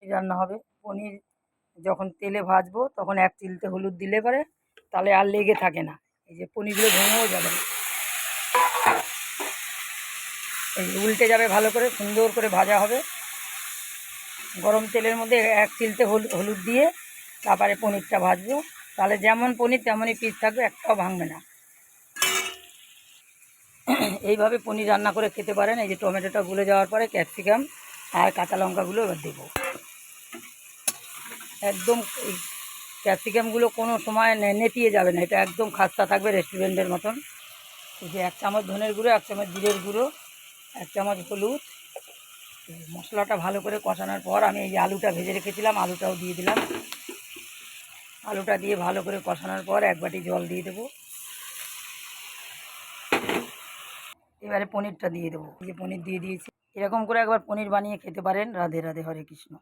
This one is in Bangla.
রান্না হবে। পনির যখন তেলে ভাজবো তখন ১ চিলতে হলুদ দিলে পরে তাহলে আর লেগে থাকে না। এই যে পনিরগুলো ভেঙেও যাবে না। এই উল্টে যাবে, ভালো করে সুন্দর করে ভাজা হবে। গরম তেলের মধ্যে ১ চিলতে হলুদ দিয়ে তারপরে পনিরটা ভাজবো। তাহলে যেমন পনির তেমনই পিস থাকবে, একটাও ভাঙবে না। এইভাবে পনির রান্না করে খেতে পারেন। এই যে টমেটোটা গলে যাওয়ার পরে ক্যাপসিকাম আর কাঁচা লঙ্কাগুলো এবার দেবো। একদম এই ক্যাপসিকামগুলো কোনো সময় নেতিয়ে যাবে না, এটা একদম খাস্তা থাকবে রেস্টুরেন্টের মতন। এই যে ১ চামচ ধনের গুঁড়ো, ১ চামচ জিরের গুঁড়ো, ১ চামচ হলুদ। মশলাটা ভালো করে কষানোর পর আমি এই যে আলুটা ভেজে রেখেছিলাম, আলুটাও দিয়ে দিলাম। আলুটা দিয়ে ভালো করে কষানোর পর ১ বাটি জল দিয়ে দেবো। এবারে পনিরটা দিয়ে দেবো। এই যে পনির দিয়ে দিয়েছি। এরকম করে একবার পনির বানিয়ে খেতে পারেন। রাধে রাধে, হরে কৃষ্ণ।